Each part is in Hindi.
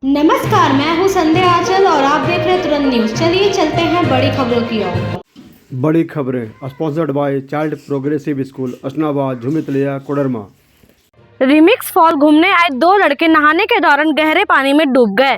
नमस्कार, मैं हूं संध्या आंचल और आप देख रहे हैं तुरंत न्यूज। चलिए चलते हैं बड़ी खबरों की ओर। बड़ी खबरें sponsored by child progressive school Asnabad Jhumritelaiya Koderma. Remix fall घूमने आए दो लड़के नहाने के दौरान गहरे पानी में डूब गए।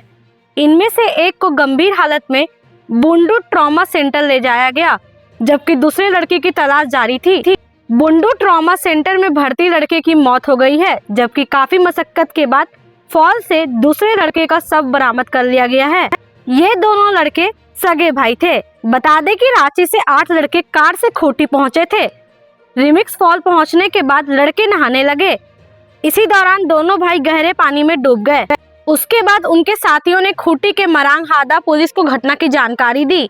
इनमें से एक को गंभीर हालत में बुंडू ट्रॉमा सेंटर ले जाया गया, जबकि दूसरे लड़के की तलाश जारी थी। बुंडू ट्रॉमा सेंटर में भर्ती लड़के की मौत हो गई है, जबकि काफी मशक्कत के बाद फॉल से दूसरे लड़के का शव बरामद कर लिया गया है। ये दोनों लड़के सगे भाई थे। बता दें कि रांची से 8 लड़के कार से खूंटी पहुंचे थे। रिमिक्स फॉल पहुंचने के बाद लड़के नहाने लगे। इसी दौरान दोनों भाई गहरे पानी में डूब गए। उसके बाद उनके साथियों ने खूंटी के मरांग हादा पुलिस को घटना की जानकारी दी।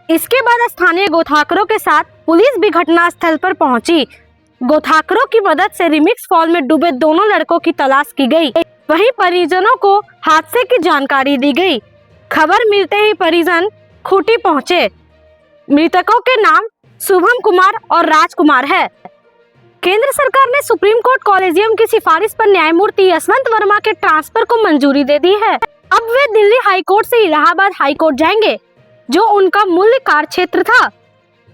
इसके बाद स्थानीय गोताखोरों के साथ पुलिस भी घटनास्थल पर पहुंची। गोताखोरों की मदद से रिमिक्स फॉल में डूबे दोनों लड़कों की तलाश की गई। वहीं परिजनों को हादसे की जानकारी दी गई। खबर मिलते ही परिजन खूंटी पहुंचे। मृतकों के नाम शुभम कुमार और राजकुमार है। केंद्र सरकार ने सुप्रीम कोर्ट कॉलेजियम की सिफारिश पर न्यायमूर्ति यशवंत वर्मा के ट्रांसफर को मंजूरी दे दी है। अब वे दिल्ली हाई कोर्ट से इलाहाबाद हाई कोर्ट जाएंगे, जो उनका मूल कार्य क्षेत्र था।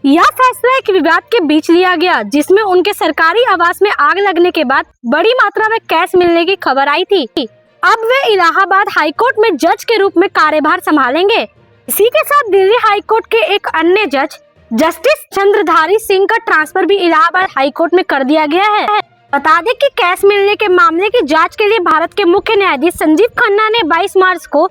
यह फैसला एक विवाद के बीच लिया गया, जिसमें उनके सरकारी आवास में आग लगने के बाद बड़ी मात्रा में कैश मिलने की खबर आई थी। अब वे इलाहाबाद हाई कोर्ट में जज के रूप में कार्यभार संभालेंगे। इसी के साथ दिल्ली हाई कोर्ट के एक अन्य जज जस्टिस चंद्रधारी सिंह का ट्रांसफर भी इलाहाबाद हाई कोर्ट में कर दिया गया है। बता दें कि कैश मिलने के मामले की जांच के लिए भारत के मुख्य न्यायाधीश संजीव खन्ना ने 22 मार्च को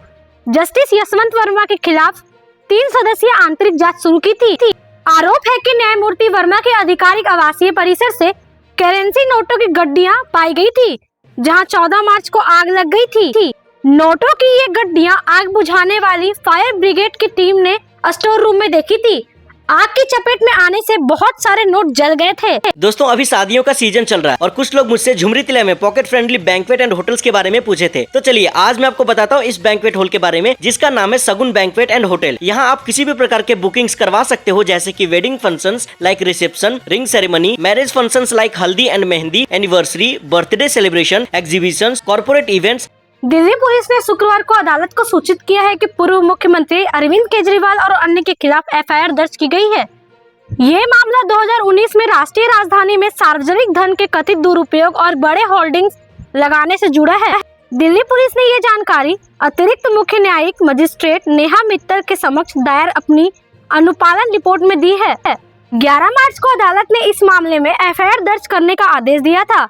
जस्टिस यशवंत वर्मा के खिलाफ 3 सदस्यीय आंतरिक जांच शुरू की थी। आरोप है कि न्यायमूर्ति वर्मा के आधिकारिक आवासीय परिसर से करेंसी नोटों की गड्डियां पाई गई थी, जहां 14 मार्च को आग लग गई थी। नोटों की ये गड्डियां आग बुझाने वाली फायर ब्रिगेड की टीम ने स्टोर रूम में देखी थी। आग की चपेट में आने से बहुत सारे नोट जल गए थे। दोस्तों, अभी शादियों का सीजन चल रहा है और कुछ लोग मुझसे झुमरीतिला में pocket friendly banquet and hotels के बारे में पूछे थे। तो चलिए आज मैं आपको बताता हूँ इस बैंक्वेट हॉल के बारे में, जिसका नाम है सगुन बैंक्वेट एंड होटल। यहाँ आप किसी भी प्रकार के बुकिंग्स करवा सकते हो, जैसे कि wedding functions like reception, ring ceremony, marriage functions like haldi and mehndi, anniversary, birthday celebration, exhibitions, corporate events. Delhi police ने शुक्रवार को अदालत को सूचित किया है कि पूर्व मुख्यमंत्री अरविंद केजरीवाल और अन्य के खिलाफ एफआईआर दर्ज की गई है। ये मामला 2019 में राष्ट्रीय राजधानी में सार्वजनिक धन के कथित दुरुपयोग और बड़े होल्डिंग्स लगाने से जुड़ा है। दिल्ली पुलिस ने ये जानकारी अतिरिक्त मुख्य न्यायिक मजिस्ट्रेट नेहा मित्तल के समक्ष दायर अपनी अनुपालन रिपोर्ट में दी है। 11 मार्च को अदालत ने इस मामले में एफआईआर दर्ज करने का आदेश दिया था,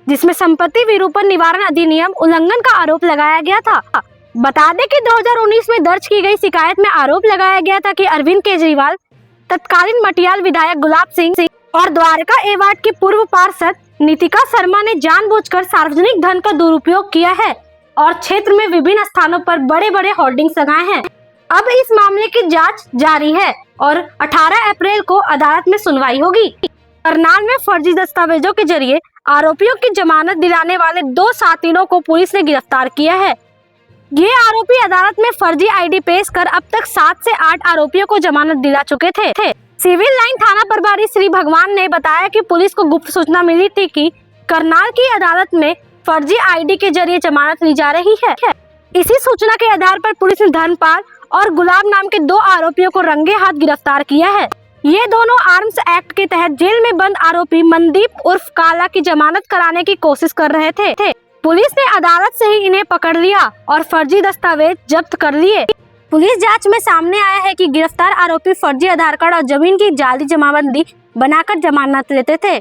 जिसमें संपत्ति विरूपण निवारण अधिनियम उल्लंघन का आरोप लगाया गया था। बता दें कि 2019 में दर्ज की गई शिकायत में आरोप लगाया गया था कि अरविंद केजरीवाल, तत्कालीन मटियाल विधायक गुलाब सिंह और द्वारका एवार्ड की पूर्व पार्षद नीतिका शर्मा ने जानबूझकर सार्वजनिक धन का दुरुपयोग किया है और क्षेत्र में विभिन्न स्थानों पर बड़े बड़े होर्डिंग्स लगाए हैं। अब इस मामले की जांच जारी है और 18 अप्रैल को अदालत में सुनवाई होगी। करनाल में फर्जी दस्तावेजों के जरिए आरोपियों की जमानत दिलाने वाले 2 साथीनों को पुलिस ने गिरफ्तार किया है। ये आरोपी अदालत में फर्जी आईडी पेश कर अब तक 7 से 8 आरोपियों को जमानत दिला चुके थे। सिविल लाइन थाना प्रभारी श्री भगवान ने बताया कि पुलिस को गुप्त सूचना मिली थी कि करनाल की अदालत में फर्जी आईडी के जरिए जमानत ली जा रही है। इसी सूचना के आधार पर पुलिस ने धर्मपाल और गुलाब नाम के 2 आरोपियों को रंगे हाथ गिरफ्तार किया है। ये दोनों आर्म्स एक्ट के तहत जेल में बंद आरोपी मनदीप उर्फ काला की जमानत कराने की कोशिश कर रहे थे। पुलिस ने अदालत से ही इन्हें पकड़ लिया और फर्जी दस्तावेज जब्त कर लिए। पुलिस जांच में सामने आया है कि गिरफ्तार आरोपी फर्जी आधार कार्ड और जमीन की जाली जमाबंदी बनाकर जमानत लेते थे।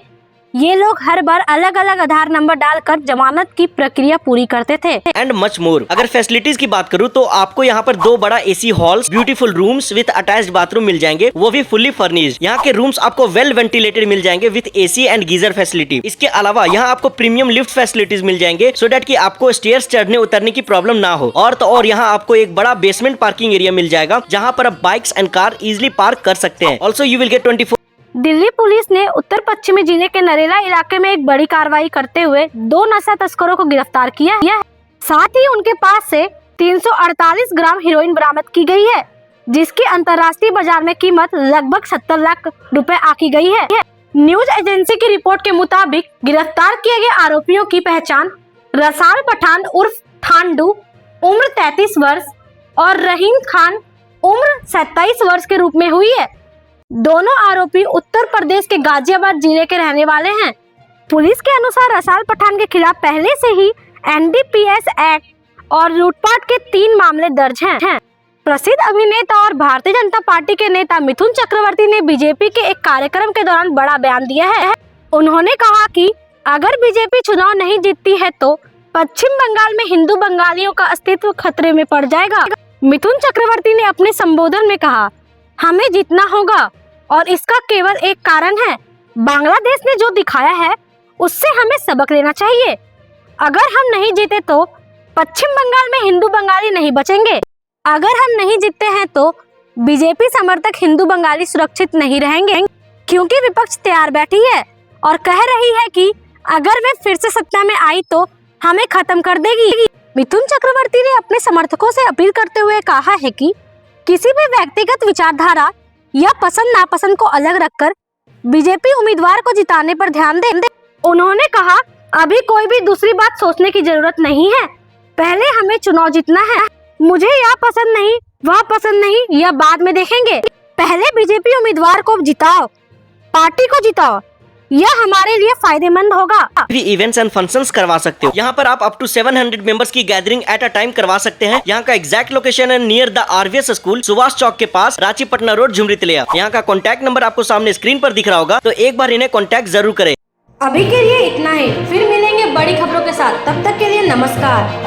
ये लोग हर बार अलग अलग आधार नंबर डालकर जमानत की प्रक्रिया पूरी करते थे। And much more. अगर फैसिलिटीज की बात करूँ तो आपको यहाँ पर 2 बड़ा AC halls, beautiful rooms with attached bathroom मिल जाएंगे, वो भी फुल्ली फर्निश्ड। यहाँ के रूम्स आपको वेल वेंटिलेटेड मिल जाएंगे with AC and geyser facility. इसके अलावा यहाँ आपको प्रीमियम लिफ्ट फैसिलिटीज मिल जाएंगे, सो दैट कि आपको स्टेयर्स चढ़ने उतरने की प्रॉब्लम ना हो। और तो और यहाँ आपको एक बड़ा बेसमेंट पार्किंग एरिया मिल जाएगा, जहाँ पर आप bikes and car easily park कर सकते हैं। Also you will get 24। Delhi police ने उत्तर पश्चिमी जिले के नरेला इलाके में एक बड़ी कार्रवाई करते हुए 2 नशा तस्करों को गिरफ्तार किया है। साथ ही उनके पास से 348 ग्राम हेरोइन बरामद की गई है, जिसकी अंतर्राष्ट्रीय बाजार में कीमत लगभग 70 लाख रुपए आकी गई है। न्यूज एजेंसी की रिपोर्ट के मुताबिक गिरफ्तार किए गए आरोपियों की पहचान रसाल पठान उर्फ थांडू उम्र 33 वर्ष और रहीम खान उम्र 27 वर्ष के रूप में हुई है। दोनों आरोपी उत्तर प्रदेश के गाजियाबाद जिले के रहने वाले हैं। पुलिस के अनुसार रसाल पठान के खिलाफ पहले से ही NDPS एक्ट और लूटपाट के 3 मामले दर्ज हैं। प्रसिद्ध अभिनेता और भारतीय जनता पार्टी के नेता मिथुन चक्रवर्ती ने बीजेपी के एक कार्यक्रम के दौरान बड़ा बयान दिया है। उन्होंने कहा कि अगर बीजेपी चुनाव नहीं जीतती है तो पश्चिम बंगाल में हिंदू बंगालियों का अस्तित्व खतरे में पड़ जाएगा। मिथुन चक्रवर्ती ने अपने संबोधन में कहा, हमें जीतना होगा और इसका केवल एक कारण है, बांग्लादेश ने जो दिखाया है उससे हमें सबक लेना चाहिए। अगर हम नहीं जीते तो पश्चिम बंगाल में हिंदू बंगाली नहीं बचेंगे। अगर हम नहीं जीतते हैं तो बीजेपी समर्थक हिंदू बंगाली सुरक्षित नहीं रहेंगे, क्योंकि विपक्ष तैयार बैठी है और कह रही है कि अगर वे फिर से सत्ता में आई तो हमें खत्म कर देगी। मिथुन चक्रवर्ती ने अपने समर्थकों से अपील करते हुए कहा है कि किसी भी व्यक्तिगत विचारधारा या पसंद नापसंद को अलग रखकर बीजेपी उम्मीदवार को जिताने पर ध्यान दें। उन्होंने कहा, अभी कोई भी दूसरी बात सोचने की जरूरत नहीं है, पहले हमें चुनाव जीतना है। मुझे यह पसंद नहीं, वह पसंद नहीं, यह बाद में देखेंगे। पहले बीजेपी उम्मीदवार को जिताओ, पार्टी को जिताओ, यह हमारे लिए फायदेमंद होगा। भी इवेंट्स एंड फंक्शंस करवा सकते हो। यहाँ पर आप अप टू 700 मेंबर्स की गैदरिंग एट अ टाइम करवा सकते हैं। यहाँ का एग्जैक्ट लोकेशन है near the RVS school, Subhash Chowk के पास, रांची पटना रोड, झुमरी तिलैया। यहाँ का कॉन्टैक्ट नंबर आपको सामने स्क्रीन पर दिख रहा होगा, तो एक बार इन्हें कॉन्टैक्ट जरूर करें। अभी के लिए इतना ही, फिर मिलेंगे बड़ी खबरों के साथ। तब तक के लिए नमस्कार।